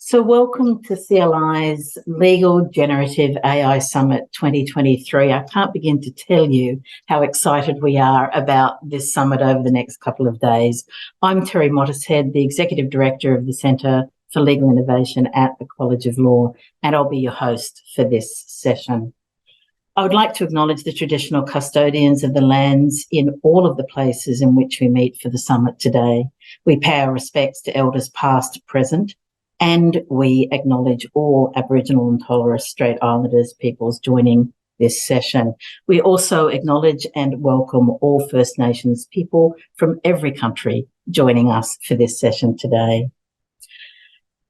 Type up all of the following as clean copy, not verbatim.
So welcome to CLI's Legal Generative AI Summit 2023. I can't begin to tell you how excited we are about this summit over the next couple of days. I'm Terry Mottishead, the Executive Director of the Centre for Legal Innovation at the College of Law, and I'll be your host for this session. I would like to acknowledge the traditional custodians of the lands in all of the places in which we meet for the summit today. We pay our respects to elders past, present, and we acknowledge all Aboriginal and Torres Strait Islanders peoples joining this session. We also acknowledge and welcome all First Nations people from every country joining us for this session today.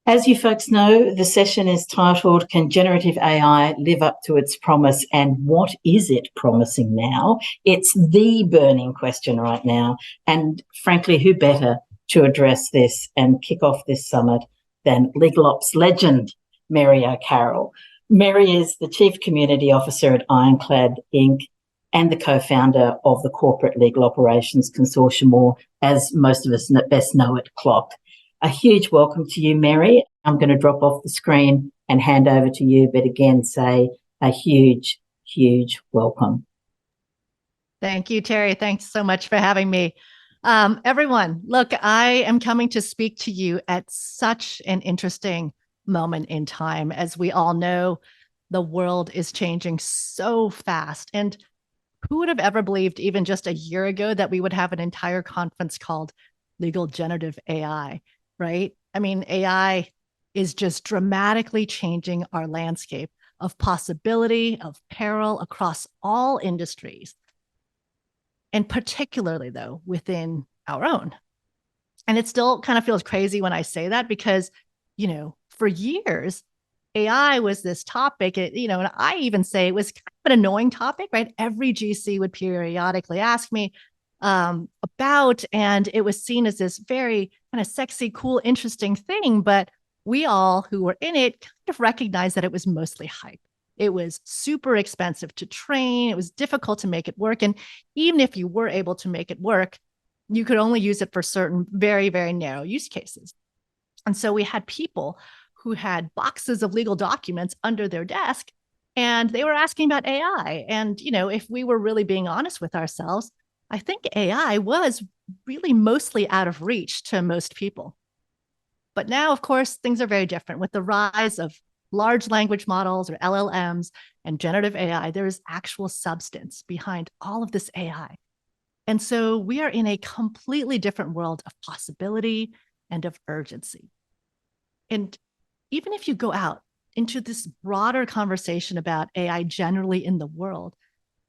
As you folks know, the session is titled, Can Generative AI Live Up to Its Promise, and What Is It Promising Now? It's the burning question right now. And frankly, who better to address this and kick off this summit than legal ops legend, Mary O'Carroll. Mary is the Chief Community Officer at Ironclad Inc. and the co-founder of the Corporate Legal Operations Consortium, or as most of us best know it, CLOC. A huge welcome to you, Mary. I'm going to drop off the screen and hand over to you, but again, say a huge, huge welcome. Thank you, Terry. Thanks so much for having me. Everyone, look, I am coming to speak to you at such an interesting moment in time. As we all know, the world is changing so fast. And who would have ever believed even just a year ago that we would have an entire conference called Legal Generative AI, right? I mean, AI is just dramatically changing our landscape of possibility, of peril across all industries. And particularly, though, within our own. And it still kind of feels crazy when I say that because, you know, for years, AI was this topic, and I even say it was kind of an annoying topic, right? Every GC would periodically ask me about, and it was seen as this very kind of sexy, cool, interesting thing. But we all who were in it kind of recognized that it was mostly hype. It was super expensive to train. It was difficult to make it work. And even if you were able to make it work, you could only use it for certain very, very narrow use cases. And so we had people who had boxes of legal documents under their desk, and they were asking about AI. And, if we were really being honest with ourselves, I think AI was really mostly out of reach to most people. But now, of course, things are very different. With the rise of large language models or LLMs and generative AI, there is actual substance behind all of this AI. And so we are in a completely different world of possibility and of urgency. And even if you go out into this broader conversation about AI generally in the world,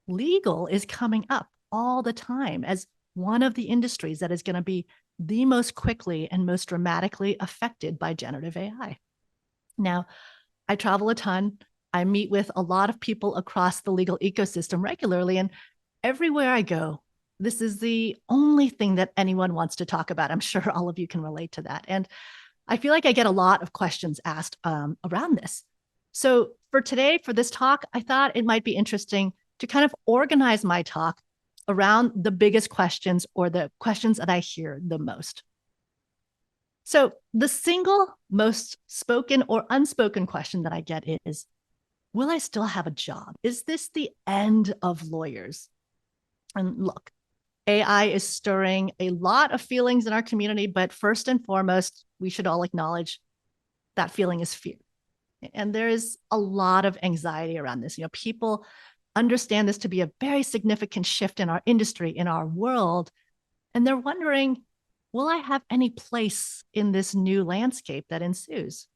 legal is coming up all the time as one of the industries that is going to be the most quickly and most dramatically affected by generative AI. Now, I travel a ton. I meet with a lot of people across the legal ecosystem regularly. And everywhere I go, this is the only thing that anyone wants to talk about. I'm sure all of you can relate to that. And I feel like I get a lot of questions asked around this. So for today, for this talk, I thought it might be interesting to kind of organize my talk around the biggest questions or the questions that I hear the most. So the single most spoken or unspoken question that I get is, will I still have a job? Is this the end of lawyers? And look, AI is stirring a lot of feelings in our community, but first and foremost, we should all acknowledge that feeling is fear. And there is a lot of anxiety around this. People understand this to be a very significant shift in our industry, in our world, and they're wondering, will I have any place in this new landscape that ensues?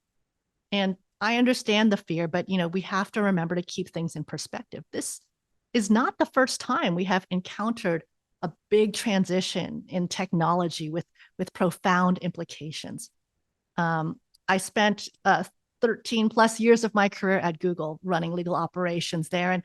And I understand the fear, but we have to remember to keep things in perspective. This is not the first time we have encountered a big transition in technology with profound implications. I spent 13 plus years of my career at Google running legal operations there, and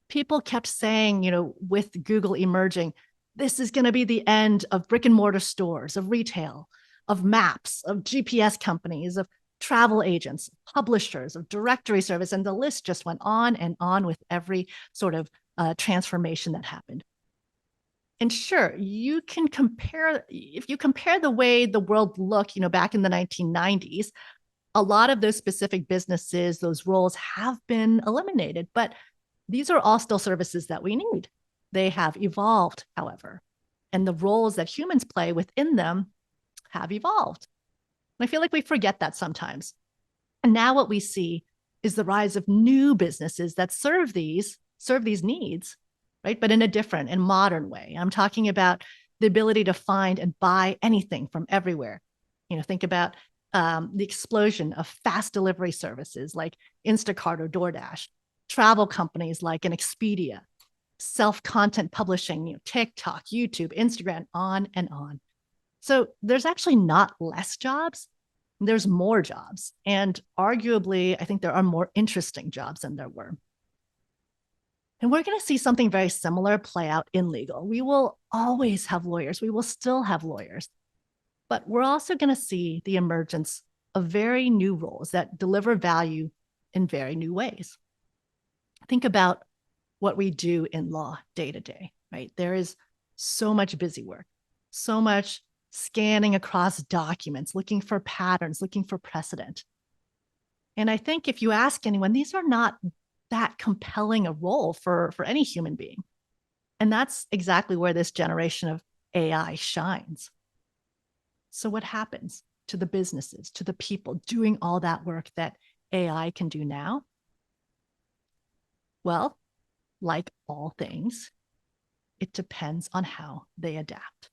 people kept saying, with Google emerging, this is going to be the end of brick and mortar stores, of retail, of maps, of GPS companies, of travel agents, publishers, of directory service. And the list just went on and on with every sort of transformation that happened. And sure, you can compare, if you compare the way the world looked, back in the 1990s, a lot of those specific businesses, those roles have been eliminated, but these are all still services that we need. They have evolved, however, and the roles that humans play within them have evolved. And I feel like we forget that sometimes. And now what we see is the rise of new businesses that serve these needs, right? But in a different and modern way. I'm talking about the ability to find and buy anything from everywhere. Think about the explosion of fast delivery services like Instacart or DoorDash, travel companies like an Expedia, self-content publishing, TikTok, YouTube, Instagram, on and on. So there's actually not less jobs. There's more jobs. And arguably, I think there are more interesting jobs than there were. And we're going to see something very similar play out in legal. We will always have lawyers. We will still have lawyers. But we're also going to see the emergence of very new roles that deliver value in very new ways. Think about what we do in law day to day, right? There is so much busy work, so much scanning across documents, looking for patterns, looking for precedent. And I think if you ask anyone, these are not that compelling a role for any human being. And that's exactly where this generation of AI shines. So what happens to the businesses, to the people doing all that work that AI can do now? Well, like all things, it depends on how they adapt.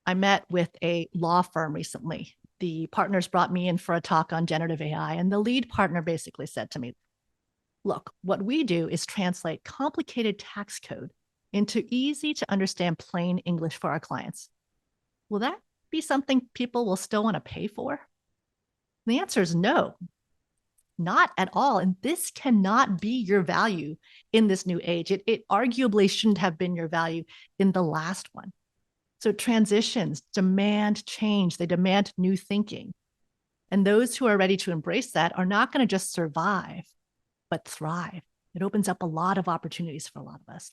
I met with a law firm recently. The partners brought me in for a talk on generative AI, and the lead partner basically said to me, look, what we do is translate complicated tax code into easy to understand plain English for our clients. Will that be something people will still want to pay for? And the answer is no, not at all. And this cannot be your value in this new age. It arguably shouldn't have been your value in the last one. So transitions demand change. They demand new thinking. And those who are ready to embrace that are not going to just survive, but thrive. It opens up a lot of opportunities for a lot of us.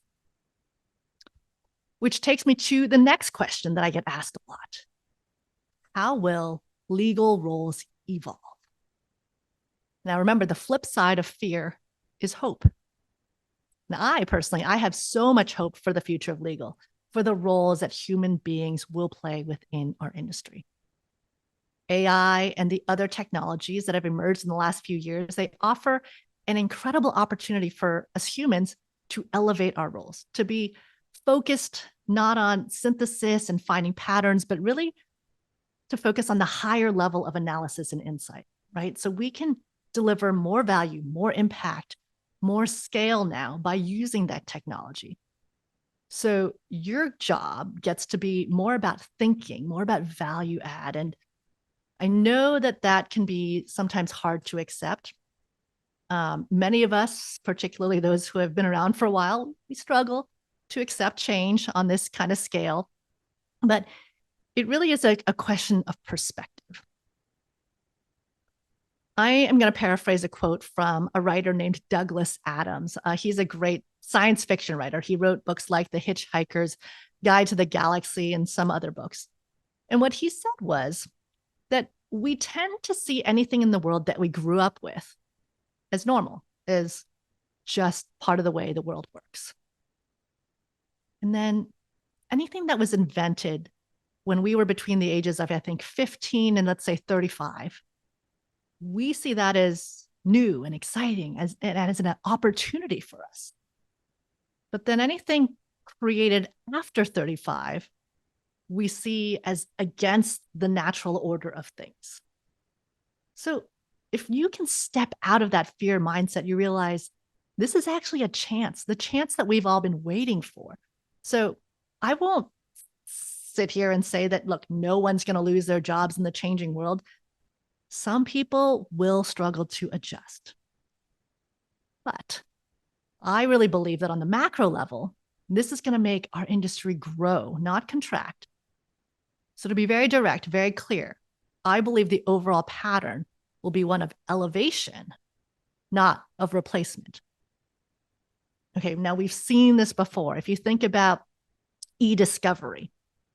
Which takes me to the next question that I get asked a lot. How will legal roles evolve? Now, remember, the flip side of fear is hope. Now, I have so much hope for the future of legal, for the roles that human beings will play within our industry. AI and the other technologies that have emerged in the last few years, they offer an incredible opportunity for us humans to elevate our roles, to be focused not on synthesis and finding patterns, but really to focus on the higher level of analysis and insight, right? So we can deliver more value, more impact, more scale now by using that technology. So your job gets to be more about thinking, more about value add. And I know that that can be sometimes hard to accept. Many of us, particularly those who have been around for a while, we struggle to accept change on this kind of scale. But it really is a question of perspective. I am going to paraphrase a quote from a writer named Douglas Adams. He's a great science fiction writer. He wrote books like The Hitchhiker's Guide to the Galaxy and some other books. And what he said was that we tend to see anything in the world that we grew up with as normal, as just part of the way the world works. And then anything that was invented when we were between the ages of, I think, 15 and let's say 35, we see that as new and exciting, as an opportunity for us. But then anything created after 35, we see as against the natural order of things. So if you can step out of that fear mindset, you realize this is actually a chance, the chance that we've all been waiting for. So I won't sit here and say that, look, no one's going to lose their jobs in the changing world. Some people will struggle to adjust. But I really believe that on the macro level, this is going to make our industry grow, not contract. So to be very direct, very clear, I believe the overall pattern will be one of elevation, not of replacement. Okay, now we've seen this before. If you think about e-discovery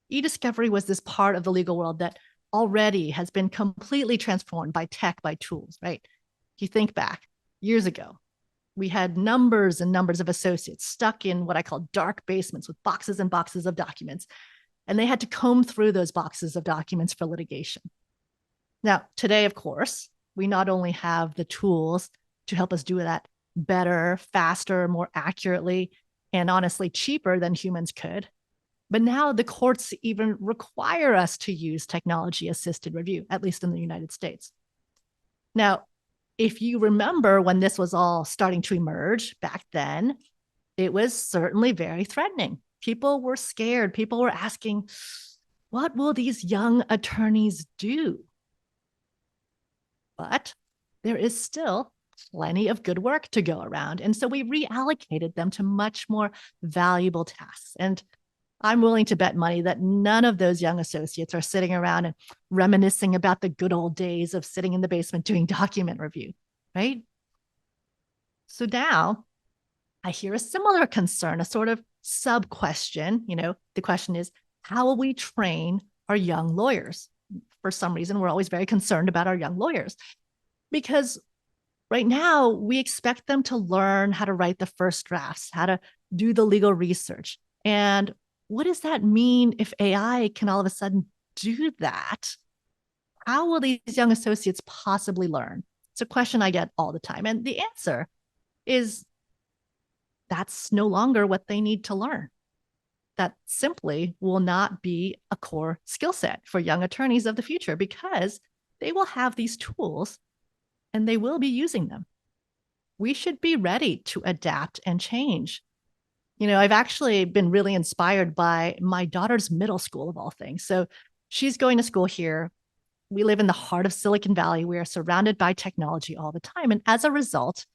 was this part of the legal world that already has been completely transformed by tech, by tools, right? If you think back years ago, we had numbers and numbers of associates stuck in what I call dark basements with boxes and boxes of documents. And they had to comb through those boxes of documents for litigation. Now, today, of course, we not only have the tools to help us do that better, faster, more accurately, and honestly cheaper than humans could, but now the courts even require us to use technology assisted review, at least in the United States. Now, if you remember when this was all starting to emerge back then, it was certainly very threatening. People were scared. People were asking, what will these young attorneys do? But there is still plenty of good work to go around. And so we reallocated them to much more valuable tasks. And I'm willing to bet money that none of those young associates are sitting around and reminiscing about the good old days of sitting in the basement doing document review, right? So now I hear a similar concern, a sort of sub question. The question is, how will we train our young lawyers? For some reason, we're always very concerned about our young lawyers because right now we expect them to learn how to write the first drafts, how to do the legal research. And what does that mean if AI can all of a sudden do that? How will these young associates possibly learn? It's a question I get all the time. And the answer is that's no longer what they need to learn. That simply will not be a core skill set for young attorneys of the future because they will have these tools and they will be using them. We should be ready to adapt and change. I've actually been really inspired by my daughter's middle school of all things. So she's going to school here. We live in the heart of Silicon Valley. We are surrounded by technology all the time. And as a result,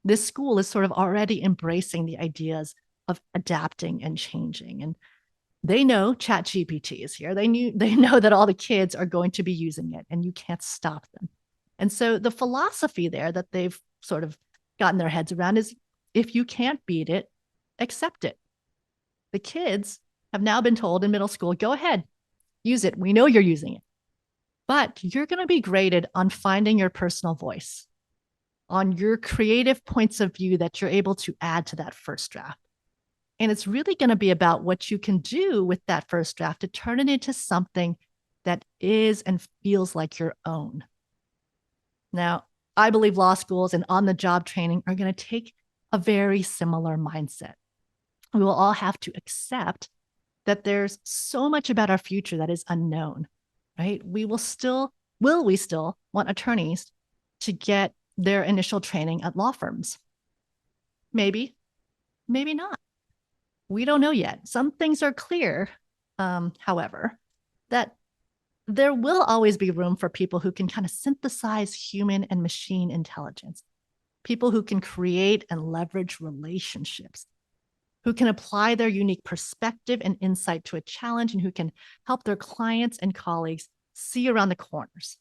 this school is sort of already embracing the ideas of adapting and changing. And they know ChatGPT is here. They know that all the kids are going to be using it and you can't stop them. And so the philosophy there that they've sort of gotten their heads around is if you can't beat it, accept it. The kids have now been told in middle school, go ahead, use it. We know you're using it, but you're going to be graded on finding your personal voice, on your creative points of view that you're able to add to that first draft. And it's really going to be about what you can do with that first draft to turn it into something that is and feels like your own. Now, I believe law schools and on-the-job training are going to take a very similar mindset. We will all have to accept that there's so much about our future that is unknown, right? Will we still want attorneys to get their initial training at law firms? Maybe, maybe not. We don't know yet. Some things are clear, however, that there will always be room for people who can kind of synthesize human and machine intelligence, people who can create and leverage relationships, who can apply their unique perspective and insight to a challenge, and who can help their clients and colleagues see around the corners.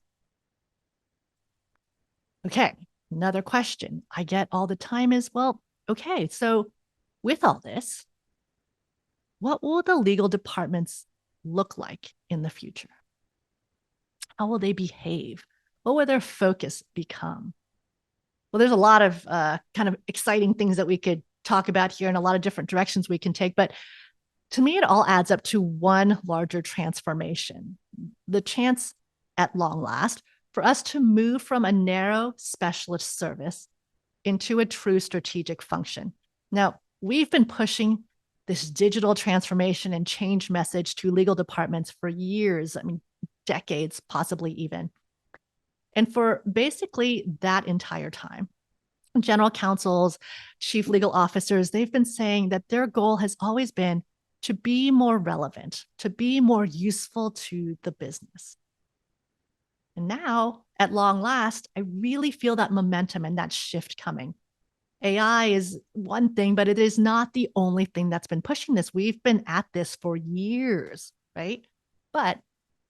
Okay, another question I get all the time is, well, okay, so with all this, what will the legal departments look like in the future? How will they behave? What will their focus become? Well, there's a lot of kind of exciting things that we could talk about here and a lot of different directions we can take. But to me, it all adds up to one larger transformation, the chance at long last for us to move from a narrow specialist service into a true strategic function. Now, we've been pushing this digital transformation and change message to legal departments for years, decades, possibly even. And for basically that entire time, general counsels, chief legal officers, they've been saying that their goal has always been to be more relevant, to be more useful to the business. And now, at long last, I really feel that momentum and that shift coming. AI is one thing, but it is not the only thing that's been pushing this. We've been at this for years, right? But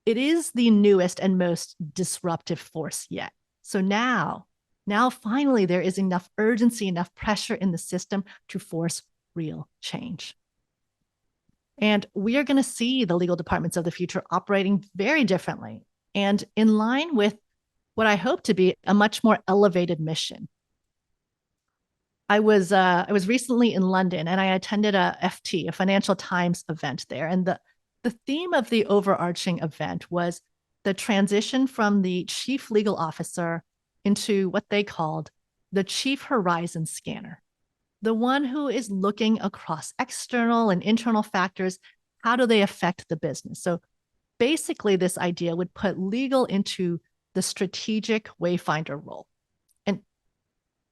it is the newest and most disruptive force yet. So now finally, there is enough urgency, enough pressure in the system to force real change. And we are going to see the legal departments of the future operating very differently. and in line with what I hope to be a much more elevated mission. I was recently in London, and I attended a FT, a Financial Times event there, and the theme of the overarching event was the transition from the chief legal officer into what they called the chief horizon scanner, the one who is looking across external and internal factors. How do they affect the business? So basically, this idea would put legal into the strategic wayfinder role. And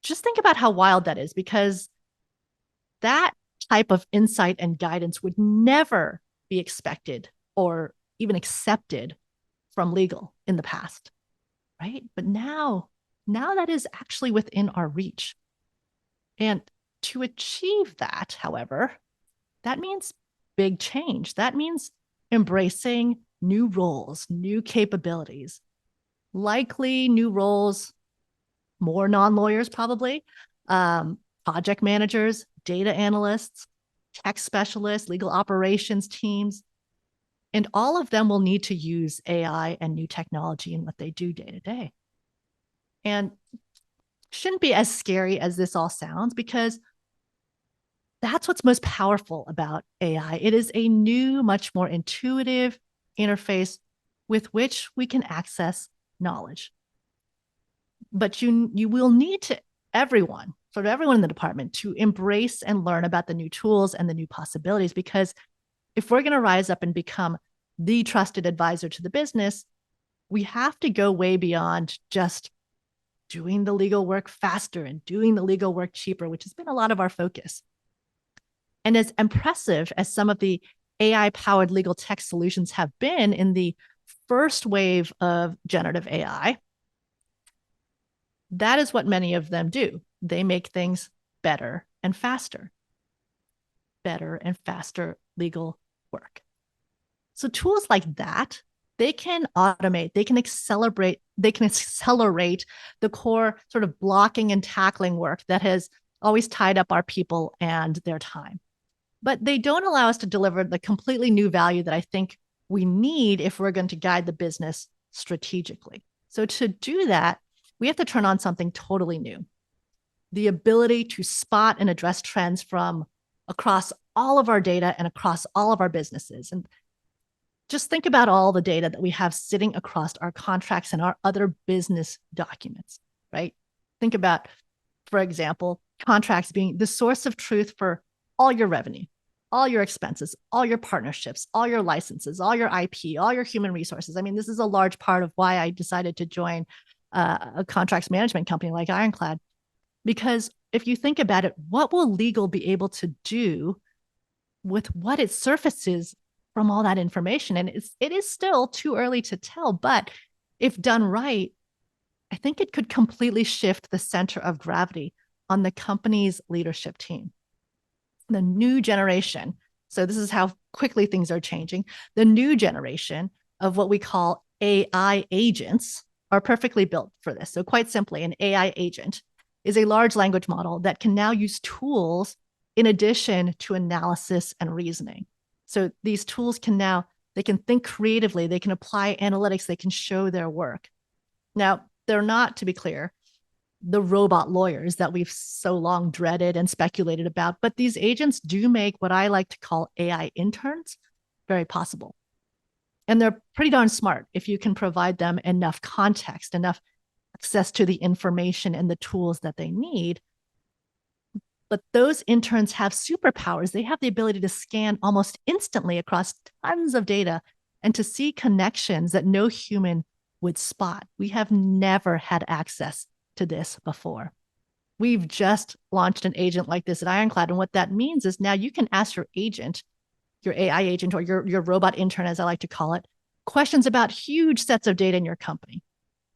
just think about how wild that is, because that type of insight and guidance would never be expected or even accepted from legal in the past, right? But now that is actually within our reach. And to achieve that, however, that means big change. That means embracing new roles, new capabilities, likely new roles, more non-lawyers probably, project managers, data analysts, tech specialists, legal operations teams, and all of them will need to use AI and new technology in what they do day to day. And shouldn't be as scary as this all sounds, because that's what's most powerful about AI. It is a new, much more intuitive interface with which we can access knowledge. But you will need to everyone in the department to embrace and learn about the new tools and the new possibilities, because if we're going to rise up and become the trusted advisor to the business, we have to go way beyond just doing the legal work faster and doing the legal work cheaper, which has been a lot of our focus. And as impressive as some of the AI-powered legal tech solutions have been in the first wave of generative AI, that is what many of them do. They make things better and faster legal work. So tools like that, they can automate, they can accelerate the core sort of blocking and tackling work that has always tied up our people and their time. But they don't allow us to deliver the completely new value that I think we need if we're going to guide the business strategically. So to do that, we have to turn on something totally new. The ability to spot and address trends from across all of our data and across all of our businesses. And just think about all the data that we have sitting across our contracts and our other business documents, right? Think about, for example, contracts being the source of truth for all your revenue, all your expenses, all your partnerships, all your licenses, all your IP, all your human resources. I mean, this is a large part of why I decided to join a contracts management company like Ironclad, because if you think about it, what will legal be able to do with what it surfaces from all that information? And it is still too early to tell, but if done right, I think it could completely shift the center of gravity on the company's leadership team. The new generation, so this is how quickly things are changing, the new generation of what we call AI agents are perfectly built for this. So quite simply, an AI agent is a large language model that can now use tools in addition to analysis and reasoning. So these tools they can think creatively, they can apply analytics, they can show their work. Now, they're not, to be clear, the robot lawyers that we've so long dreaded and speculated about, but these agents do make what I like to call AI interns very possible. And they're pretty darn smart if you can provide them enough context, enough access to the information and the tools that they need. But those interns have superpowers. They have the ability to scan almost instantly across tons of data and to see connections that no human would spot. We have never had access to this before. We've just launched an agent like this at Ironclad. And what that means is now you can ask your agent, your AI agent, or your robot intern, as I like to call it, questions about huge sets of data in your company.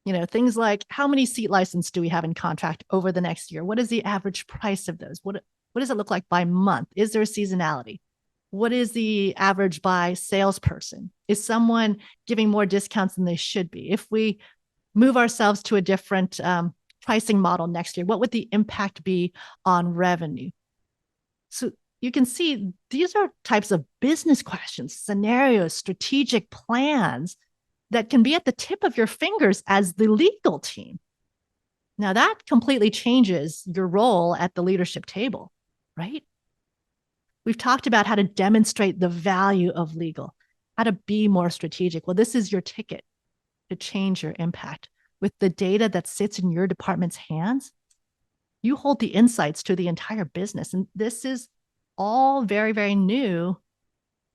You know, things like, how many seat licenses do we have in contract over the next year? What is the average price of those? What does it look like by month? Is there seasonality? What is the average by salesperson? Is someone giving more discounts than they should be? If we move ourselves to a different pricing model next year, what would the impact be on revenue? So you can see these are types of business questions, scenarios, strategic plans that can be at the tip of your fingers as the legal team. Now that completely changes your role at the leadership table, right? We've talked about how to demonstrate the value of legal, how to be more strategic. Well, this is your ticket to change your impact. With the data that sits in your department's hands, you hold the insights to the entire business. And this is all very, very new,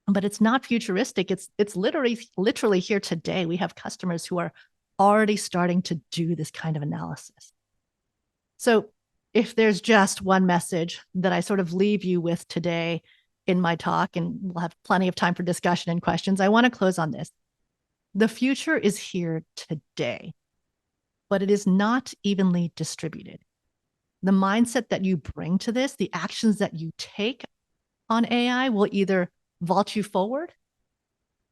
but it's not futuristic. It's literally here today. We have customers who are already starting to do this kind of analysis. So if there's just one message that I sort of leave you with today in my talk, and we'll have plenty of time for discussion and questions, I want to close on this. The future is here today, but it is not evenly distributed. The mindset that you bring to this, the actions that you take on AI will either vault you forward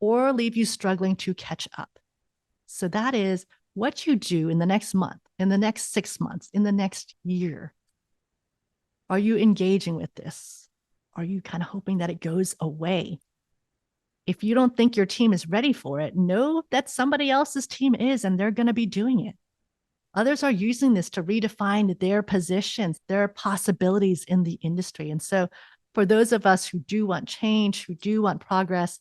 or leave you struggling to catch up. So that is what you do in the next month, in the next 6 months, in the next year. Are you engaging with this? Are you kind of hoping that it goes away? If you don't think your team is ready for it, know that somebody else's team is, and they're going to be doing it. Others are using this to redefine their positions, their possibilities in the industry. And so for those of us who do want change, who do want progress,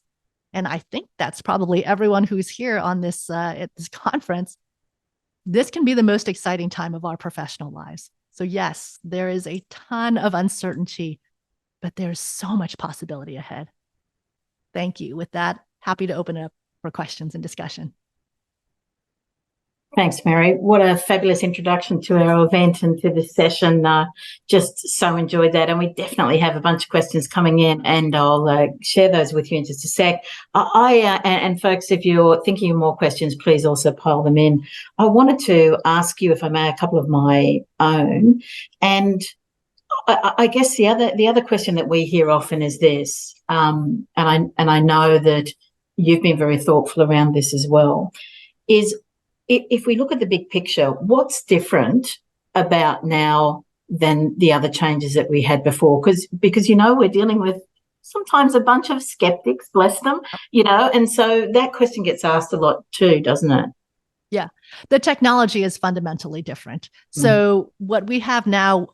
and I think that's probably everyone who's here on this at this conference, this can be the most exciting time of our professional lives. So yes, there is a ton of uncertainty, but there's so much possibility ahead. Thank you. With that, happy to open it up for questions and discussion. Thanks, Mary. What a fabulous introduction to our event and to this session. Just so enjoyed that. And we definitely have a bunch of questions coming in, and I'll share those with you in just a sec. And folks, if you're thinking of more questions, please also pile them in. I wanted to ask you, if I may, a couple of my own. And I guess the other question that we hear often is this, and I know that you've been very thoughtful around this as well, is if we look at the big picture, what's different about now than the other changes that we had before? Because we're dealing with sometimes a bunch of skeptics, bless them, and so that question gets asked a lot too, doesn't it? Yeah, the technology is fundamentally different. So what we have now,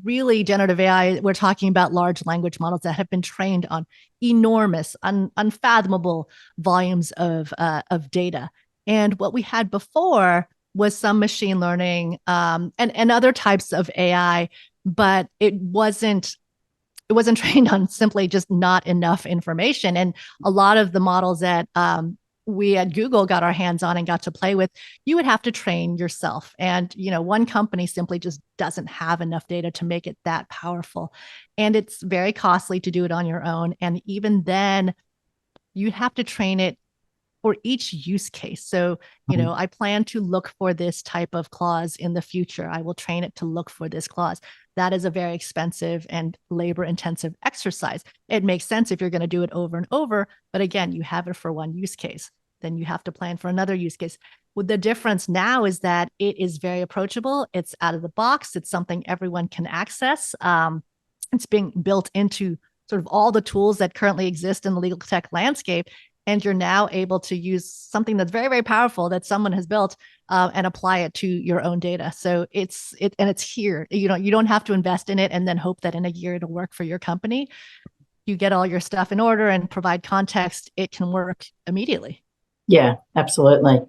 really generative AI, we're talking about large language models that have been trained on enormous, unfathomable volumes of data. And what we had before was some machine learning and other types of AI, but it wasn't trained on simply just not enough information. And a lot of the models that we at Google got our hands on and got to play with, you would have to train yourself. And, one company simply just doesn't have enough data to make it that powerful. And it's very costly to do it on your own. And even then, you have to train it for each use case. So, I plan to look for this type of clause in the future. I will train it to look for this clause. That is a very expensive and labor-intensive exercise. It makes sense if you're going to do it over and over, but again, you have it for one use case. Then you have to plan for another use case. Well, the difference now is that it is very approachable. It's out of the box. It's something everyone can access. It's being built into sort of all the tools that currently exist in the legal tech landscape. And you're now able to use something that's very, very powerful that someone has built and apply it to your own data. So it's here. You don't have to invest in it and then hope that in a year it'll work for your company. You get all your stuff in order and provide context. It can work immediately. Yeah, absolutely.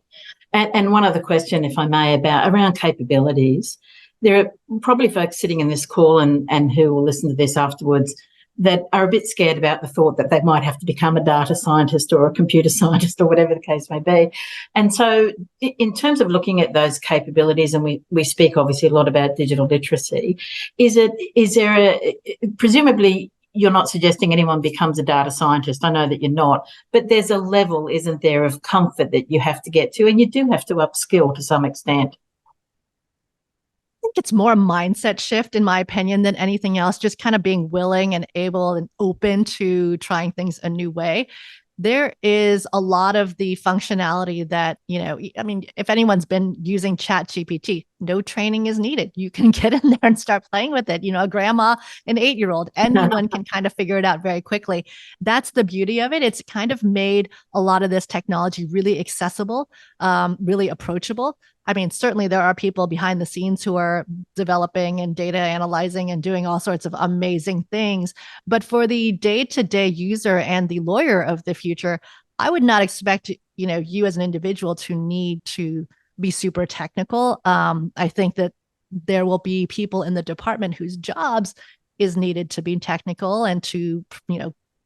And one other question, if I may, around capabilities. There are probably folks sitting in this call and who will listen to this afterwards that are a bit scared about the thought that they might have to become a data scientist or a computer scientist or whatever the case may be. And so in terms of looking at those capabilities, and we speak obviously a lot about digital literacy, presumably you're not suggesting anyone becomes a data scientist. I know that you're not, but there's a level, isn't there, of comfort that you have to get to, and you do have to upskill to some extent. It's more a mindset shift, in my opinion, than anything else, just kind of being willing and able and open to trying things a new way. there is a lot of the functionality that, I mean, if anyone's been using ChatGPT, no training is needed. You can get in there and start playing with it. A grandma, an 8-year-old, anyone can kind of figure it out very quickly. That's the beauty of it. It's kind of made a lot of this technology really accessible, really approachable. I mean, certainly there are people behind the scenes who are developing and data analyzing and doing all sorts of amazing things. But for the day-to-day user and the lawyer of the future, I would not expect, you as an individual to need to be super technical. I think that there will be people in the department whose jobs is needed to be technical and to,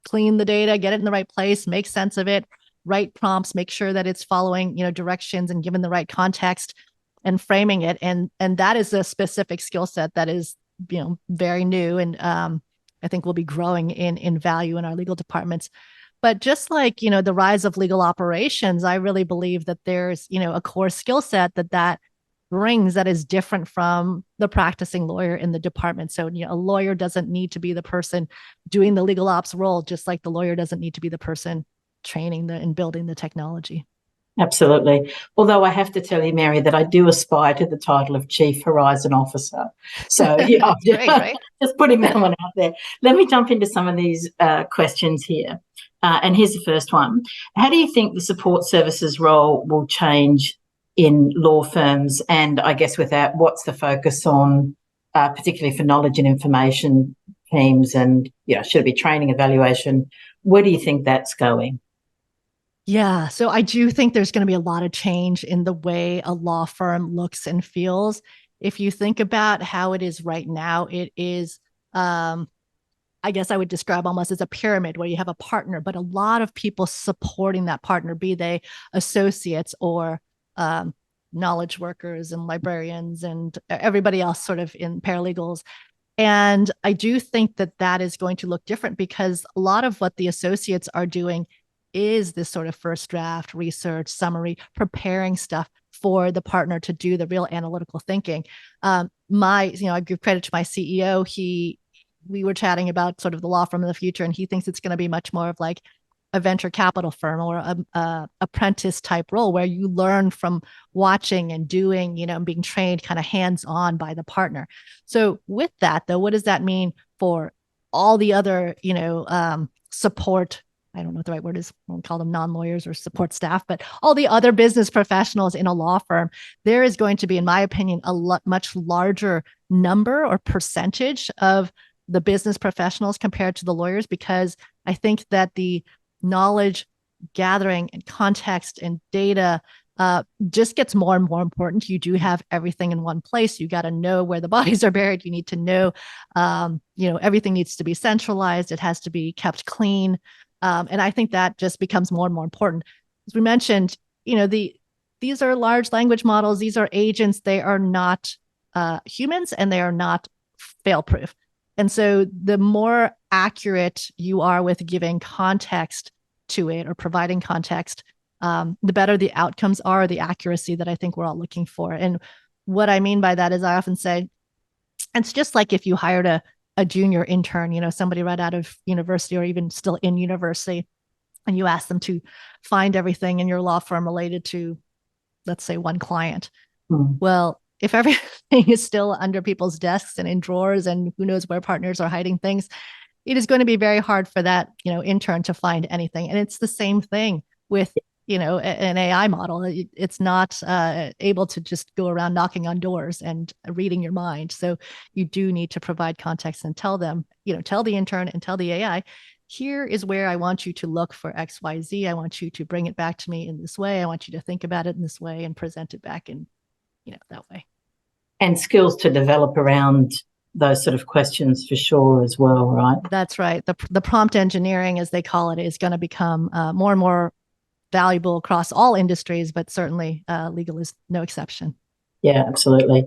clean the data, get it in the right place, make sense of it, write prompts, make sure that it's following, directions and given the right context and framing it. And that is a specific skill set that is, very new. And I think will be growing in value in our legal departments. But just like, the rise of legal operations, I really believe that there's, a core skill set that brings that is different from the practicing lawyer in the department. So, a lawyer doesn't need to be the person doing the legal ops role, just like the lawyer doesn't need to be the person training and building the technology. Absolutely. Although I have to tell you, Mary, that I do aspire to the title of Chief Horizon Officer. So Great, right? Just putting that one out there. Let me jump into some of these questions here. And here's the first one. How do you think the support services role will change in law firms? And I guess with that, what's the focus on, particularly for knowledge and information teams, and should it be training, evaluation? Where do you think that's going? Yeah. So I do think there's going to be a lot of change in the way a law firm looks and feels. If you think about how it is right now, it is, I guess I would describe almost as a pyramid where you have a partner, but a lot of people supporting that partner, be they associates or knowledge workers and librarians and everybody else sort of in paralegals. And I do think that is going to look different because a lot of what the associates are doing is this sort of first draft research summary, preparing stuff for the partner to do the real analytical thinking. I give credit to my CEO. We were chatting about sort of the law firm of the future, and he thinks it's going to be much more of like a venture capital firm or a apprentice type role where you learn from watching and doing, and being trained kind of hands-on by the partner. So with that though, what does that mean for all the other, support? I don't know what the right word is. I won't call them non-lawyers or support staff, but all the other business professionals in a law firm, there is going to be, in my opinion, a much larger number or percentage of the business professionals compared to the lawyers, because I think that the knowledge gathering and context and data just gets more and more important. You do have everything in one place. You got to know where the bodies are buried. You need to know, everything needs to be centralized. It has to be kept clean. And I think that just becomes more and more important. As we mentioned, these are large language models. These are agents. They are not humans, and they are not fail-proof. And so the more accurate you are with giving context to it or providing context, the better the outcomes are, the accuracy that I think we're all looking for. And what I mean by that is I often say, it's just like if you hired a junior intern, somebody right out of university or even still in university, and you ask them to find everything in your law firm related to, let's say, one client. Well, if everything is still under people's desks and in drawers and who knows where partners are hiding things, it is going to be very hard for that, intern to find anything. And it's the same thing with, an AI model. It's not able to just go around knocking on doors and reading your mind. So you do need to provide context and tell them, tell the intern and tell the AI, here is where I want you to look for X, Y, Z. I want you to bring it back to me in this way. I want you to think about it in this way and present it back in, that way. And skills to develop around those sort of questions for sure as well, right? That's right. The prompt engineering, as they call it, is going to become more and more valuable across all industries, but certainly legal is no exception. Yeah, absolutely.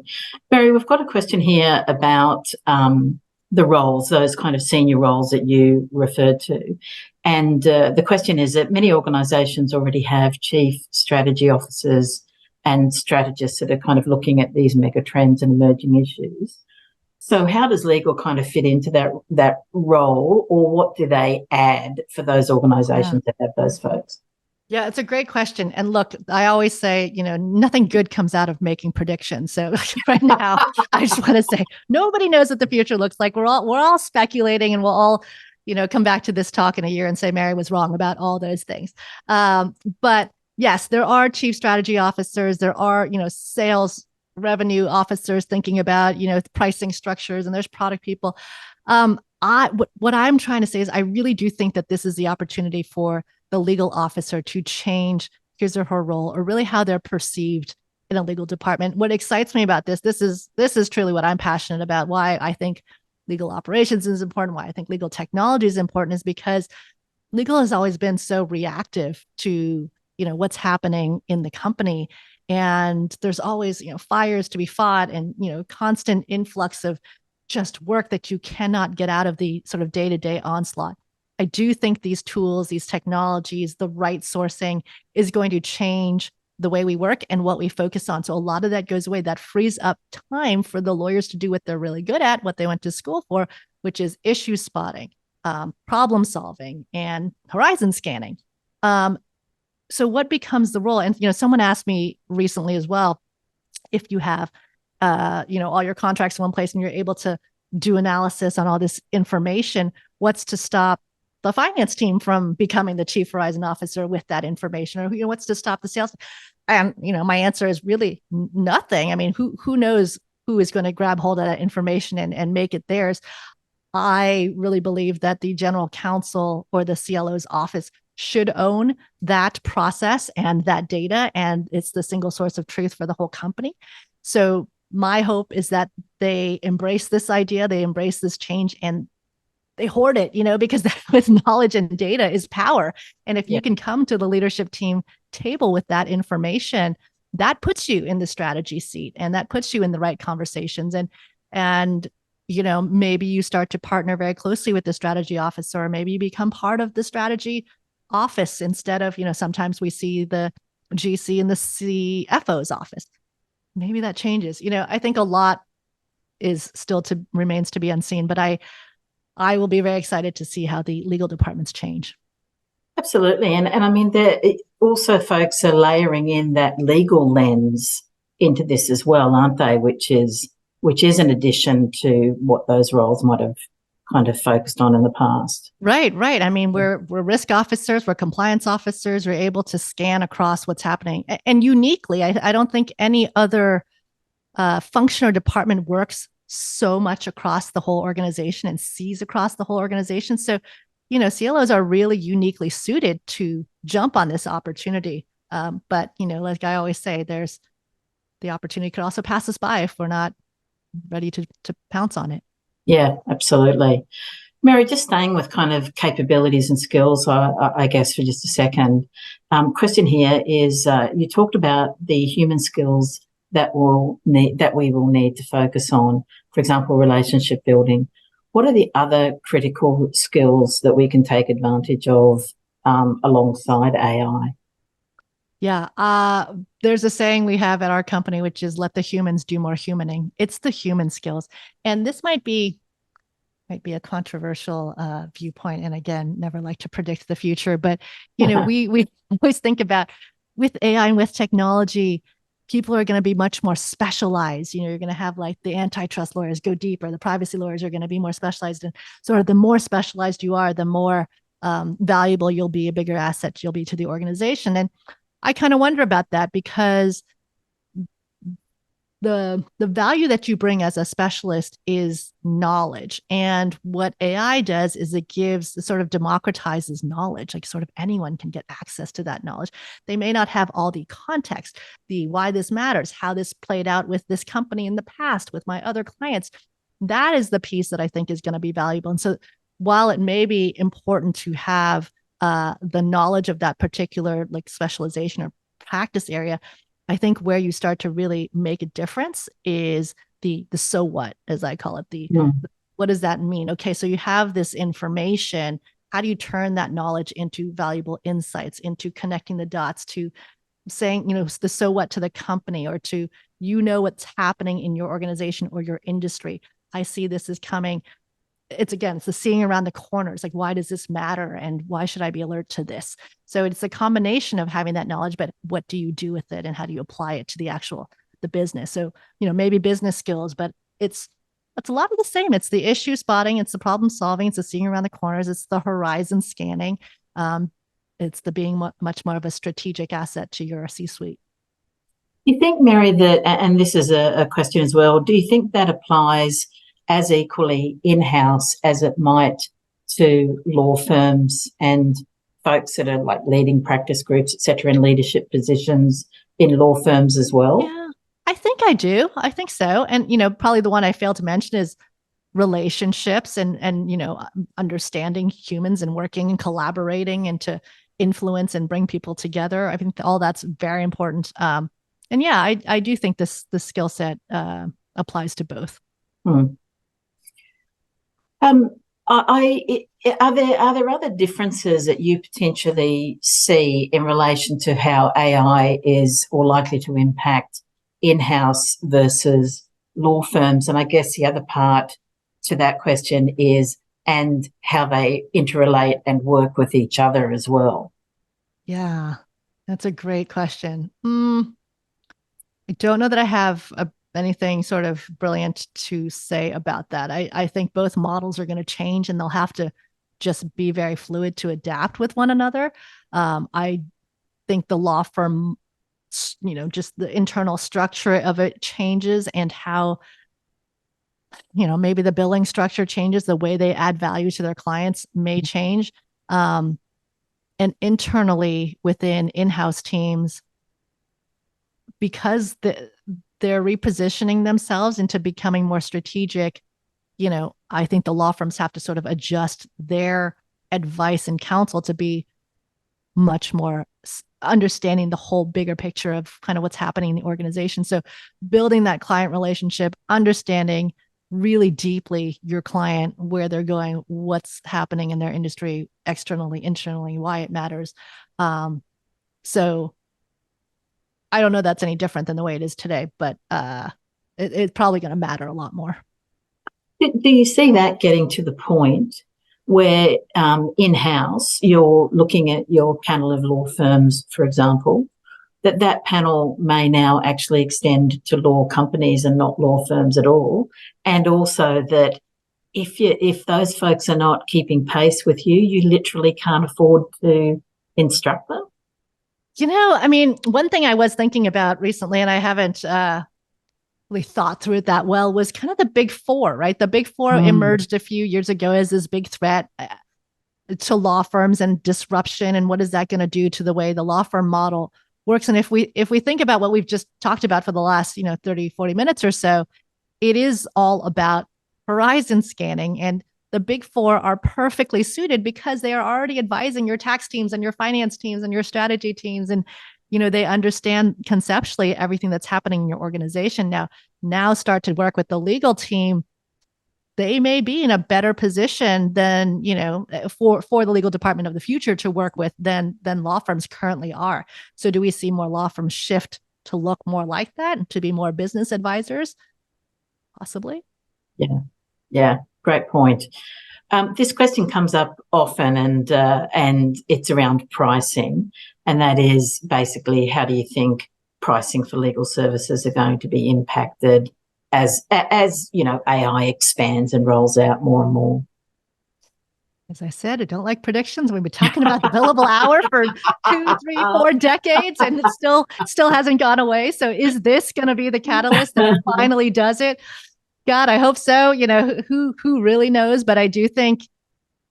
Barry, we've got a question here about the roles, those kind of senior roles that you referred to. And the question is that many organisations already have chief strategy officers and strategists that are kind of looking at these mega trends and emerging issues. So how does legal kind of fit into that role, or what do they add for those organisations that have those folks? Yeah, it's a great question. And look, I always say, nothing good comes out of making predictions. So right now, I just want to say nobody knows what the future looks like. We're all speculating, and we'll all, come back to this talk in a year and say Mary was wrong about all those things. But yes, there are chief strategy officers. There are, sales revenue officers thinking about, pricing structures, and there's product people. What I'm trying to say is I really do think that this is the opportunity for the legal officer to change his or her role, or really how they're perceived in a legal department. What excites me about this is truly what I'm passionate about. Why I think legal operations is important, why I think legal technology is important, is because legal has always been so reactive to, what's happening in the company. And there's always, fires to be fought, and, constant influx of just work that you cannot get out of the sort of day-to-day onslaught. I do think these tools, these technologies, the right sourcing is going to change the way we work and what we focus on. So a lot of that goes away. That frees up time for the lawyers to do what they're really good at, what they went to school for, which is issue spotting, problem solving, and horizon scanning. So what becomes the role? And, someone asked me recently as well, if you have, all your contracts in one place and you're able to do analysis on all this information, what's to stop the finance team from becoming the chief horizon officer with that information? Or, what's to stop the sales? And, my answer is really nothing. I mean, who knows who is going to grab hold of that information and make it theirs? I really believe that the general counsel or the CLO's office should own that process and that data, and it's the single source of truth for the whole company. So my hope is that they embrace this idea, they embrace this change, and they hoard it, because with knowledge and data is power. And if you can come to the leadership team table with that information, that puts you in the strategy seat, and that puts you in the right conversations. And maybe you start to partner very closely with the strategy officer, or maybe you become part of the strategy office instead of, sometimes we see the GC in the CFO's office. Maybe that changes. I think a lot remains to be unseen, but I will be very excited to see how the legal departments change. Absolutely. And I mean, also folks are layering in that legal lens into this as well, aren't they? Which is an addition to what those roles might have kind of focused on in the past. Right. I mean, we're risk officers, we're compliance officers, we're able to scan across what's happening. And uniquely, I don't think any other function or department works so much across the whole organization and sees across the whole organization. So, CLOs are really uniquely suited to jump on this opportunity. But, like I always say, there's the opportunity could also pass us by if we're not ready to pounce on it. Yeah, absolutely. Mary, just staying with kind of capabilities and skills, I guess, for just a second. Question here is, you talked about the human skills that we will need to focus on, for example, relationship building. What are the other critical skills that we can take advantage of alongside AI? Yeah. There's a saying we have at our company, which is let the humans do more humaning. It's the human skills. And this might be a controversial viewpoint. And again, never like to predict the future, but we always think about with AI and with technology, people are going to be much more specialized. You're going to have like the antitrust lawyers go deeper, the privacy lawyers are going to be more specialized. And sort of the more specialized you are, the more valuable you'll be, a bigger asset you'll be to the organization. And I kind of wonder about that, because the value that you bring as a specialist is knowledge. And what AI does is it sort of democratizes knowledge. Like sort of anyone can get access to that knowledge. They may not have all the context, the why this matters, how this played out with this company in the past, with my other clients. That is the piece that I think is going to be valuable. And so while it may be important to have the knowledge of that particular like specialization or practice area, I think where you start to really make a difference is the so what, as I call it, what does that mean? Okay, so you have this information. How do you turn that knowledge into valuable insights, into connecting the dots, to saying, the so what to the company, or to, what's happening in your organization or your industry. I see this is coming. It's the seeing around the corners. Like, why does this matter? And why should I be alert to this? So it's a combination of having that knowledge, but what do you do with it and how do you apply it to the business? So, maybe business skills, but it's a lot of the same. It's the issue spotting, it's the problem solving, it's the seeing around the corners, it's the horizon scanning. It's the being much more of a strategic asset to your C-suite. Do you think, Mary, that, and this is a question as well, do you think that applies as equally in-house as it might to law firms and folks that are like leading practice groups, et cetera, in leadership positions in law firms as well? Yeah, I think I do. I think so. And, probably the one I failed to mention is relationships and understanding humans and working and collaborating and to influence and bring people together. I think all that's very important. And yeah, I do think the skill set applies to both. Are there other differences that you potentially see in relation to how AI is or likely to impact in-house versus law firms? And I guess the other part to that question is, and how they interrelate and work with each other as well. Yeah, that's a great question. I don't know that I have anything sort of brilliant to say about that. I think both models are going to change and they'll have to just be very fluid to adapt with one another. I think the law firm, just the internal structure of it changes, and how, maybe the billing structure changes, the way they add value to their clients may change. And internally within in-house teams, because they're repositioning themselves into becoming more strategic, I think the law firms have to sort of adjust their advice and counsel to be much more understanding the whole bigger picture of kind of what's happening in the organization. So building that client relationship, understanding really deeply your client, where they're going, what's happening in their industry, externally, internally, why it matters. So I don't know that's any different than the way it is today, but it's probably going to matter a lot more. Do you see that getting to the point where in-house you're looking at your panel of law firms, for example, that panel may now actually extend to law companies and not law firms at all, and also that if those folks are not keeping pace with you, you literally can't afford to instruct them? One thing I was thinking about recently, and I haven't really thought through it that well, was kind of the big four, right? The big four emerged a few years ago as this big threat to law firms and disruption. And what is that going to do to the way the law firm model works? And if we think about what we've just talked about for the last, 30, 40 minutes or so, it is all about horizon scanning. And the big four are perfectly suited because they are already advising your tax teams and your finance teams and your strategy teams. And, they understand conceptually everything that's happening in your organization. Now start to work with the legal team. They may be in a better position than, for the legal department of the future to work with than law firms currently are. So do we see more law firms shift to look more like that and to be more business advisors? Possibly. Yeah. Great point. This question comes up often, and it's around pricing, and that is basically, how do you think pricing for legal services are going to be impacted as AI expands and rolls out more and more? As I said, I don't like predictions. We've been talking about the billable hour for 2, 3, 4 decades, and it still hasn't gone away. So is this going to be the catalyst that finally does it? God, I hope so. Who really knows? But I do think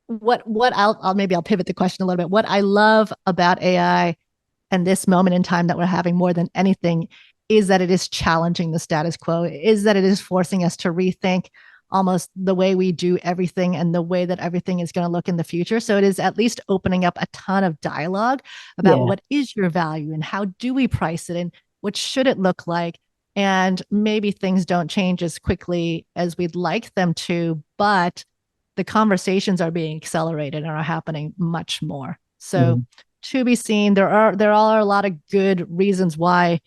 what I'll pivot the question a little bit. What I love about AI and this moment in time that we're having more than anything is that it is challenging the status quo, is that it is forcing us to rethink almost the way we do everything and the way that everything is going to look in the future. So it is at least opening up a ton of dialogue about what is your value and how do we price it and what should it look like. And maybe things don't change as quickly as we'd like them to, but the conversations are being accelerated and are happening much more. So to be seen, there are a lot of good reasons why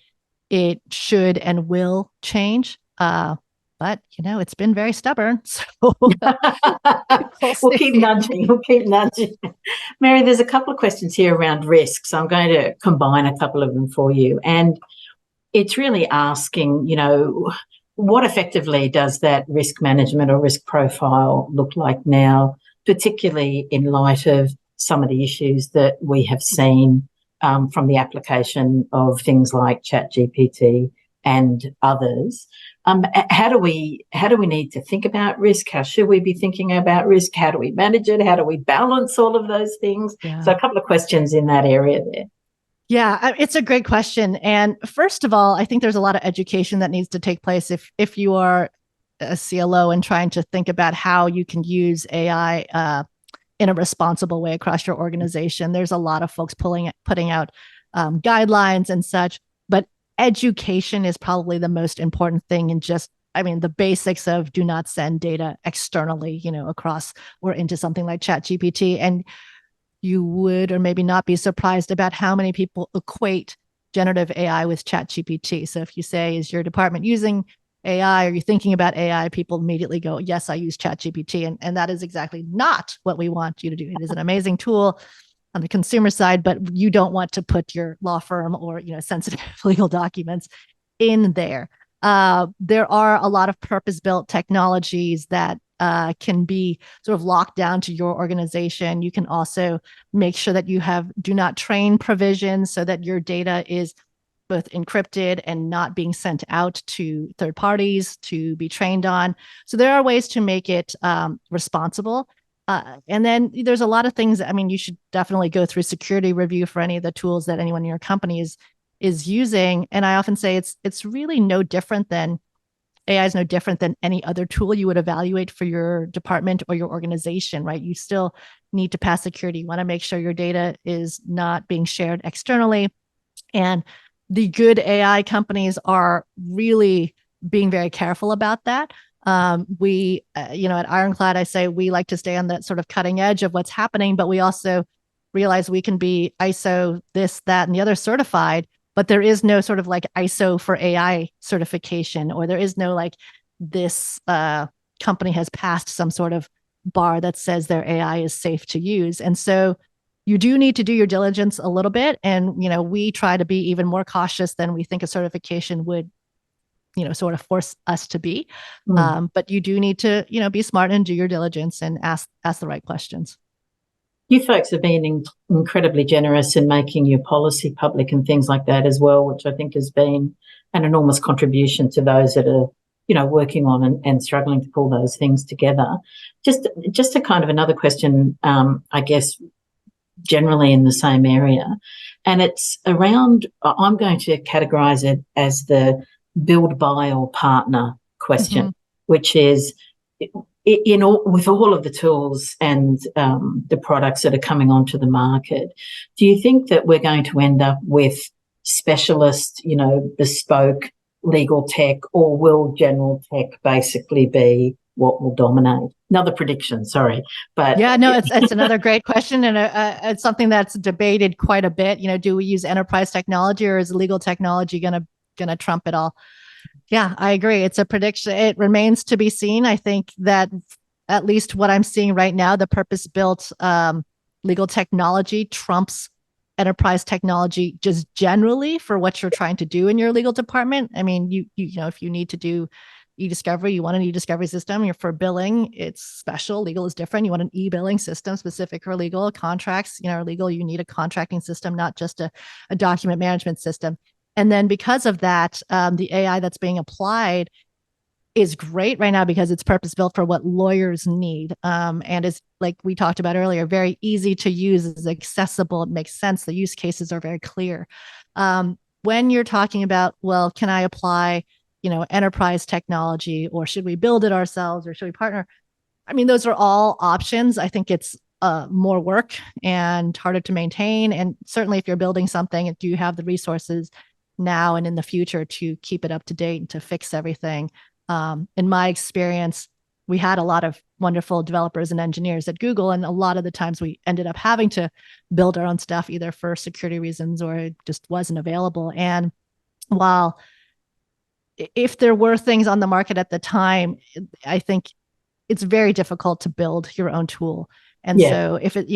it should and will change. But but it's been very stubborn. So we'll We'll keep see. nudging. We'll keep nudging. Mary, there's a couple of questions here around risk. So I'm going to combine a couple of them for you. And it's really asking, what effectively does that risk management or risk profile look like now, particularly in light of some of the issues that we have seen from the application of things like ChatGPT and others. How do we need to think about risk? How should we be thinking about risk? How do we manage it? How do we balance all of those things? Yeah. So a couple of questions in that area there. Yeah, it's a great question. And first of all, I think there's a lot of education that needs to take place if you are a CLO and trying to think about how you can use AI in a responsible way across your organization. There's a lot of folks putting out guidelines and such, but education is probably the most important thing. And the basics of do not send data externally, across or into something like ChatGPT. And you would or maybe not be surprised about how many people equate generative AI with ChatGPT. So if you say, is your department using AI? Are you thinking about AI? People immediately go, yes, I use ChatGPT. And that is exactly not what we want you to do. It is an amazing tool on the consumer side, but you don't want to put your law firm or sensitive legal documents in there. There are a lot of purpose-built technologies that can be sort of locked down to your organization. You can also make sure that you have do not train provisions so that your data is both encrypted and not being sent out to third parties to be trained on. So there are ways to make it responsible. And then there's a lot of things. You should definitely go through security review for any of the tools that anyone in your company is using. And I often say it's really no different than AI is no different than any other tool you would evaluate for your department or your organization, right? You still need to pass security. You want to make sure your data is not being shared externally. And the good AI companies are really being very careful about that. We, at Ironclad, I say we like to stay on that sort of cutting edge of what's happening, but we also realize we can be ISO, this, that, and the other certified, but there is no sort of like ISO for AI certification, or there is no like this company has passed some sort of bar that says their AI is safe to use. And so you do need to do your diligence a little bit. And, we try to be even more cautious than we think a certification would, sort of force us to be. But you do need to, be smart and do your diligence and ask the right questions. You folks have been incredibly generous in making your policy public and things like that as well, which I think has been an enormous contribution to those that are, working on and struggling to pull those things together. Just a kind of another question, I guess, generally in the same area, and it's around, I'm going to categorize it as the build, buy or partner question, which is, with all of the tools and the products that are coming onto the market, do you think that we're going to end up with specialist, bespoke legal tech, or will general tech basically be what will dominate? Another prediction, sorry. But yeah, no, it's another great question. And it's something that's debated quite a bit. Do we use enterprise technology, or is legal technology going to trump it all? Yeah, I agree. It's a prediction. It remains to be seen. I think that at least what I'm seeing right now, the purpose-built legal technology trumps enterprise technology just generally for what you're trying to do in your legal department. If you need to do e-discovery, you want an e-discovery system. You're for billing, it's special. Legal is different. You want an e-billing system specific for legal contracts. Legal, you need a contracting system, not just a document management system. And then because of that, the AI that's being applied is great right now because it's purpose-built for what lawyers need. And is, like we talked about earlier, very easy to use, is accessible, it makes sense. The use cases are very clear. When you're talking about, well, can I apply, enterprise technology, or should we build it ourselves, or should we partner? Those are all options. I think it's more work and harder to maintain. And certainly if you're building something, do you have the resources now and in the future to keep it up to date and to fix everything? In my experience, we had a lot of wonderful developers and engineers at Google, and a lot of the times we ended up having to build our own stuff, either for security reasons or it just wasn't available. And while if there were things on the market at the time, I think it's very difficult to build your own tool. And so if it,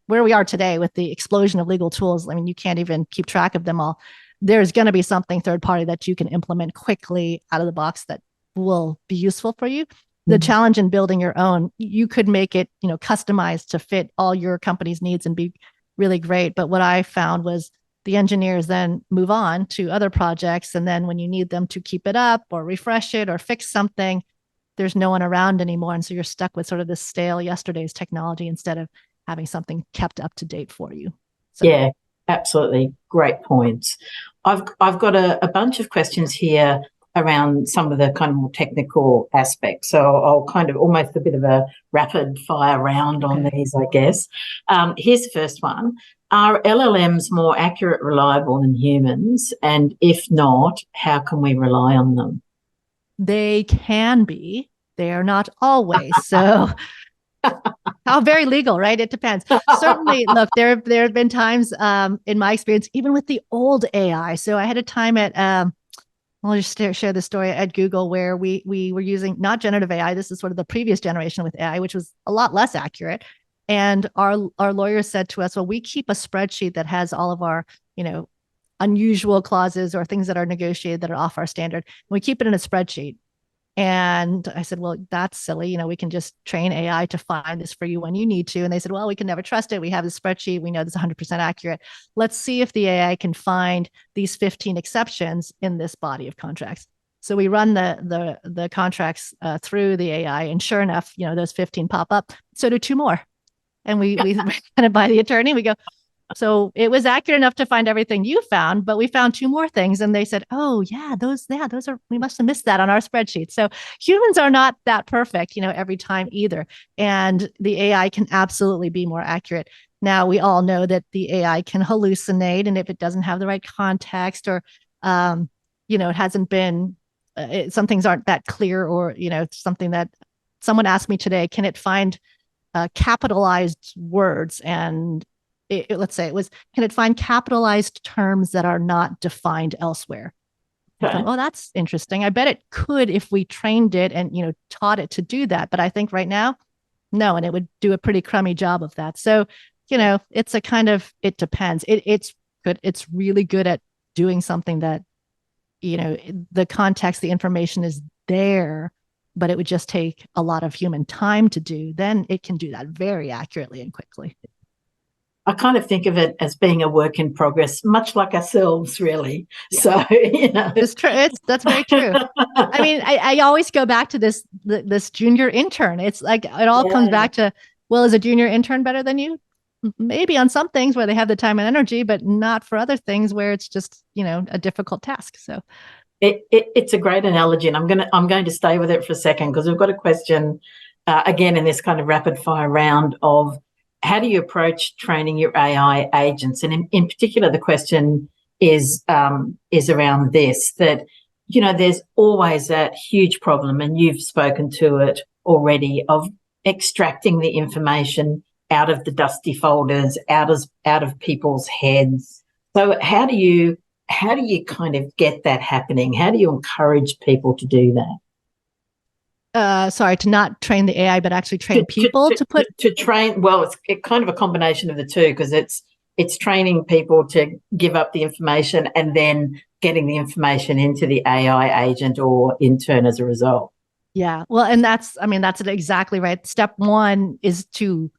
where we are today with the explosion of legal tools, I mean, you can't even keep track of them all. There's going to be something third party that you can implement quickly out of the box that will be useful for you. The challenge in building your own, you could make it, customized to fit all your company's needs and be really great. But what I found was the engineers then move on to other projects. And then when you need them to keep it up or refresh it or fix something, there's no one around anymore. And so you're stuck with sort of this stale yesterday's technology instead of having something kept up to date for you. So. Yeah, absolutely. Great points. I've got a bunch of questions here around some of the kind of more technical aspects. So I'll kind of almost a bit of a rapid fire round on these, I guess. Here's the first one. Are LLMs more accurate, reliable than humans? And if not, how can we rely on them? They can be. They are not always. So how very legal, right? It depends. Certainly, look, there have been times in my experience, even with the old AI. So I had a time at I'll just share the story at Google where we were using not generative AI. This is sort of the previous generation with AI, which was a lot less accurate. And our lawyers said to us, well, we keep a spreadsheet that has all of our, unusual clauses or things that are negotiated that are off our standard. And we keep it in a spreadsheet. And I said, well, that's silly. We can just train AI to find this for you when you need to. And they said, well, we can never trust it. We have the spreadsheet. We know this is 100% accurate. Let's see if the AI can find these 15 exceptions in this body of contracts. So we run the contracts through the AI, and sure enough, those 15 pop up. So do 2 more. And we kind of by the attorney, we go, so it was accurate enough to find everything you found, but we found 2 more things. And they said, oh yeah, those are, we must have missed that on our spreadsheet. So humans are not that perfect, every time either. And the AI can absolutely be more accurate. Now we all know that the AI can hallucinate. And if it doesn't have the right context or, it hasn't been, some things aren't that clear or, something that someone asked me today, can it find capitalized words? And let's say it was, can it find capitalized terms that are not defined elsewhere? Okay. Thought, oh, that's interesting. I bet it could if we trained it and, taught it to do that. But I think right now, no, and it would do a pretty crummy job of that. So, it's a kind of, it depends. It's good. It's really good at doing something that, the context, the information is there, but it would just take a lot of human time to do. Then it can do that very accurately and quickly. I kind of think of it as being a work in progress, much like ourselves, really. Yeah. So, it's true. That's very true. I mean, I always go back to this junior intern. It's like, it all comes back to, well, is a junior intern better than you? Maybe on some things where they have the time and energy, but not for other things where it's just, a difficult task. So it's a great analogy, and I'm going to stay with it for a second because we've got a question again in this kind of rapid fire round of, how do you approach training your AI agents? And in particular, the question is around this, that, there's always that huge problem, and you've spoken to it already, of extracting the information out of the dusty folders, out of people's heads. So how do you kind of get that happening? How do you encourage people to do that? To not train the AI, but actually train people to train. Well, it's kind of a combination of the two, because it's training people to give up the information and then getting the information into the AI agent or intern as a result. Yeah. Well, and that's exactly right. Step 1 is to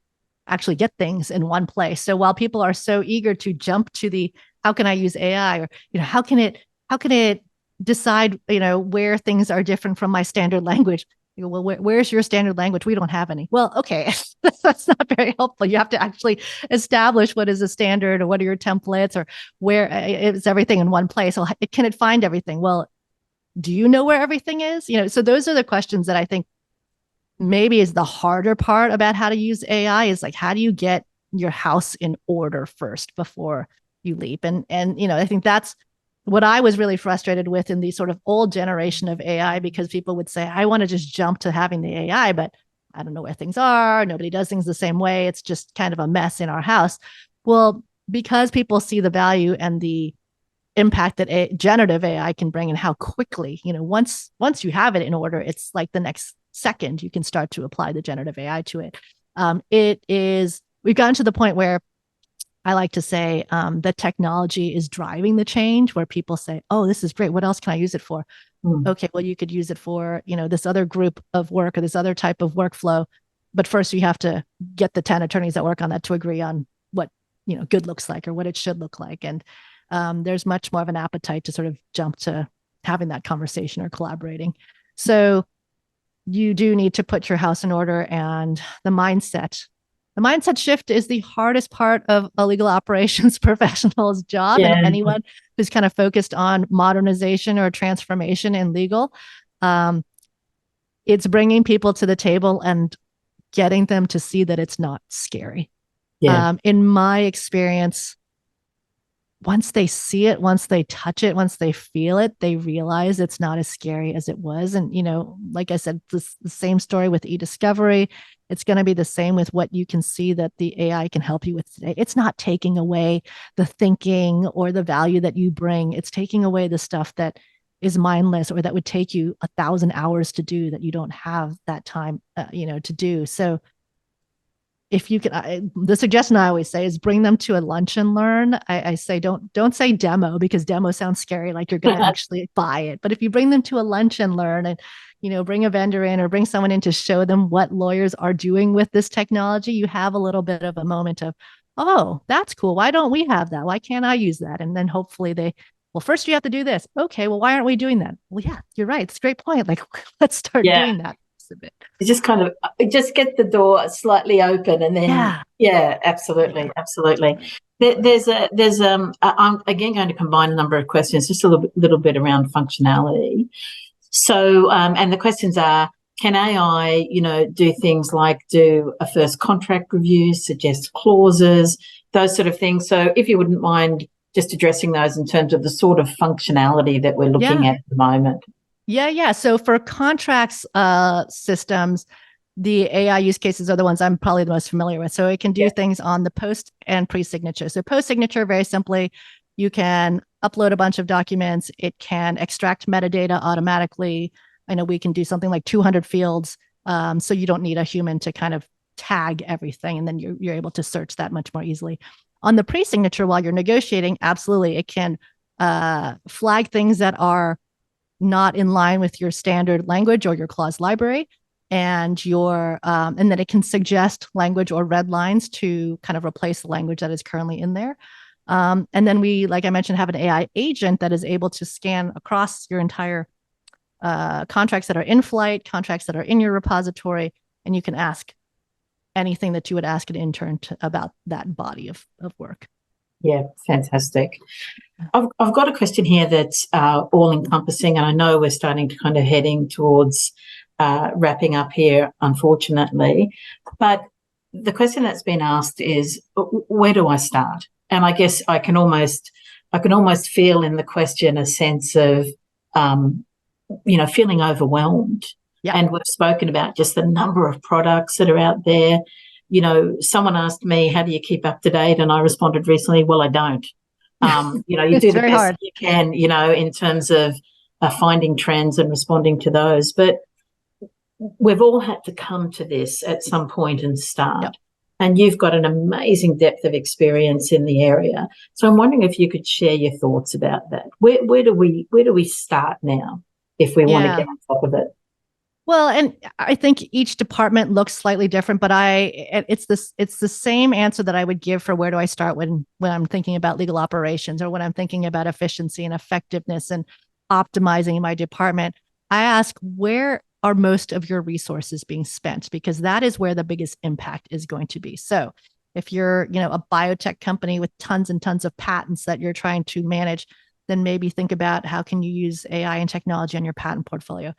actually get things in one place. So while people are so eager to jump to the, how can I use AI, or, how can it decide, where things are different from my standard language? Well, where's your standard language? We don't have any. Well, okay, that's not very helpful. You have to actually establish what is a standard, or what are your templates, or where is everything in one place. Well, can it find everything? Well, do you know where everything is? So those are the questions that I think maybe is the harder part about how to use AI, is like, how do you get your house in order first before you leap? And I think that's what I was really frustrated with in the sort of old generation of AI, because people would say, I want to just jump to having the AI, but I don't know where things are. Nobody does things the same way. It's just kind of a mess in our house. Well, because people see the value and the impact that generative AI can bring and how quickly, once you have it in order, it's like the next second you can start to apply the generative AI to it. We've gotten to the point where I like to say that technology is driving the change, where people say, oh, this is great. What else can I use it for? Okay, well, you could use it for, this other group of work or this other type of workflow. But first you have to get the 10 attorneys that work on that to agree on what, good looks like or what it should look like. And there's much more of an appetite to sort of jump to having that conversation or collaborating. So you do need to put your house in order, and the mindset shift is the hardest part of a legal operations professional's job. And anyone who's kind of focused on modernization or transformation in legal, it's bringing people to the table and getting them to see that it's not scary. In my experience, once they see it, once they touch it, once they feel it, they realize it's not as scary as it was. And, like I said, the same story with e-discovery. It's going to be the same with what you can see that the AI can help you with today. It's not taking away the thinking or the value that you bring. It's taking away the stuff that is mindless or that would take you 1,000 hours to do that you don't have that time, to do. So if you can, the suggestion I always say is bring them to a lunch and learn. I say don't say demo, because demo sounds scary, like you're going to actually buy it. But if you bring them to a lunch and learn, and bring a vendor in or bring someone in to show them what lawyers are doing with this technology, you have a little bit of a moment of, oh, that's cool. Why don't we have that? Why can't I use that? And then hopefully well, first you have to do this. Okay, well, why aren't we doing that? Well, yeah, you're right. It's a great point. Like, let's start doing that. A bit. Just kind of get the door slightly open, and then absolutely. I'm again going to combine a number of questions, just a little bit around functionality. So, and the questions are: can AI, do things like do a first contract review, suggest clauses, those sort of things? So, if you wouldn't mind just addressing those in terms of the sort of functionality that we're looking at the moment. Yeah. So for contracts systems, the AI use cases are the ones I'm probably the most familiar with. So it can do things on the post and pre-signature. So post-signature, very simply, you can upload a bunch of documents. It can extract metadata automatically. I know we can do something like 200 fields. So you don't need a human to kind of tag everything. And then you're able to search that much more easily. On the pre-signature, while you're negotiating, absolutely, it can flag things that are not in line with your standard language or your clause library, and and then it can suggest language or red lines to kind of replace the language that is currently in there. And then we, like I mentioned, have an AI agent that is able to scan across your entire contracts that are in flight, contracts that are in your repository, and you can ask anything that you would ask an intern about that body of work. Yeah, fantastic. I've got a question here that's all-encompassing, and I know we're starting to kind of heading towards wrapping up here, unfortunately. But the question that's been asked is, where do I start? And I guess I can almost feel in the question a sense of, feeling overwhelmed. Yep. And we've spoken about just the number of products that are out there. Someone asked me, how do you keep up to date? And I responded recently, well, I don't. You do the best you can, in terms of finding trends and responding to those. But we've all had to come to this at some point and start. Yep. And you've got an amazing depth of experience in the area. So I'm wondering if you could share your thoughts about that. Where do we start now if we want to get on top of it? Well, and I think each department looks slightly different, but it's the same answer that I would give for where do I start when I'm thinking about legal operations or when I'm thinking about efficiency and effectiveness and optimizing my department. I ask, where are most of your resources being spent? Because that is where the biggest impact is going to be. So if you're, a biotech company with tons and tons of patents that you're trying to manage, then maybe think about how can you use AI and technology on your patent portfolio.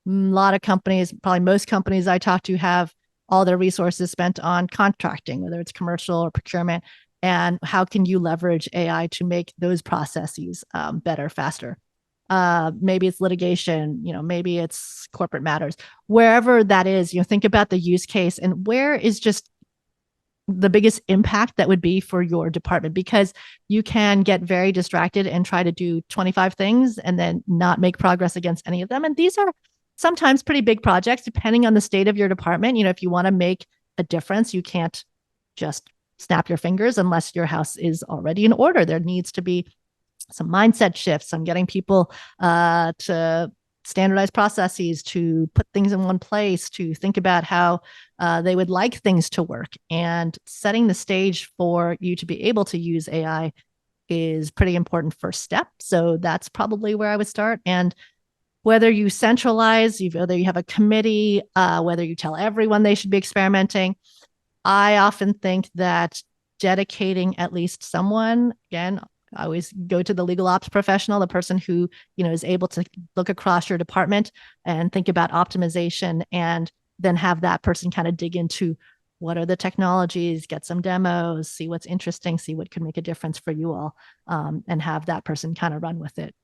A lot of companies, probably most companies I talk to, have all their resources spent on contracting, whether it's commercial or procurement. And how can you leverage AI to make those processes better, faster? Maybe it's litigation, maybe it's corporate matters. Wherever that is, think about the use case and where is just the biggest impact that would be for your department? Because you can get very distracted and try to do 25 things and then not make progress against any of them. And these are sometimes pretty big projects, depending on the state of your department. If you want to make a difference, you can't just snap your fingers unless your house is already in order. There needs to be some mindset shifts, some getting people to standardize processes, to put things in one place, to think about how they would like things to work. And setting the stage for you to be able to use AI is pretty important first step. So that's probably where I would start. And whether you centralize, whether you have a committee, whether you tell everyone they should be experimenting, I often think that dedicating at least someone, again, I always go to the legal ops professional, the person who, is able to look across your department and think about optimization, and then have that person kind of dig into what are the technologies, get some demos, see what's interesting, see what could make a difference for you all, and have that person kind of run with it.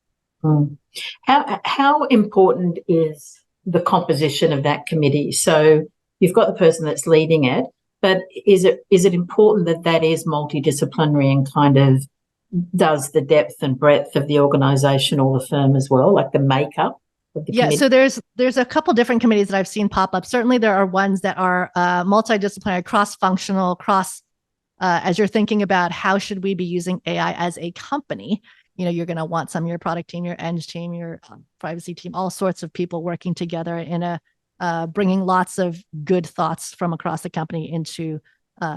How important is the composition of that committee? So you've got the person that's leading it, but is it important that is multidisciplinary and kind of does the depth and breadth of the organisation or the firm as well, like the makeup of the committee? So there's a couple different committees that I've seen pop up. Certainly there are ones that are multidisciplinary, cross-functional, as you're thinking about how should we be using AI as a company. You're going to want some of your product team, your eng team, your privacy team, all sorts of people working together in bringing lots of good thoughts from across the company into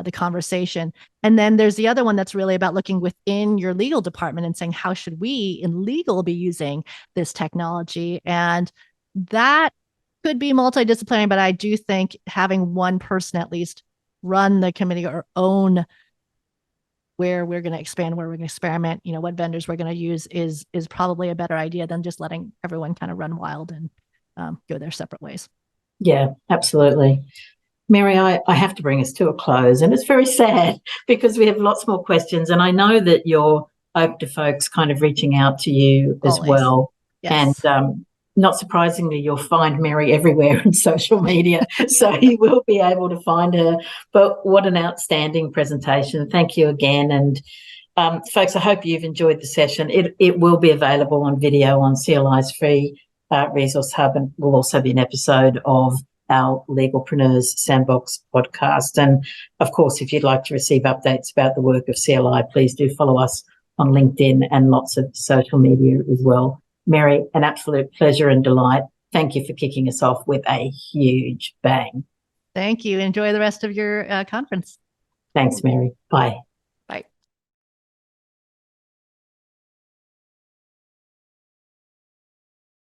the conversation. And then there's the other one that's really about looking within your legal department and saying, how should we in legal be using this technology? And that could be multidisciplinary, but I do think having one person at least run the committee or own where we're going to expand, where we're going to experiment, what vendors we're going to use is probably a better idea than just letting everyone kind of run wild and go their separate ways. Yeah, absolutely. Mary, I have to bring us to a close, and it's very sad because we have lots more questions, and I know that you're open to folks kind of reaching out to you as Always. well. Yes. And not surprisingly, you'll find Mary everywhere on social media, so you will be able to find her. But what an outstanding presentation. Thank you again. And folks, I hope you've enjoyed the session. It will be available on video on CLI's free resource hub, and will also be an episode of our Legalpreneurs Sandbox podcast. And of course, if you'd like to receive updates about the work of CLI, please do follow us on LinkedIn and lots of social media as well. Mary, an absolute pleasure and delight. Thank you for kicking us off with a huge bang. Thank you. Enjoy the rest of your conference. Thanks, Mary. Bye.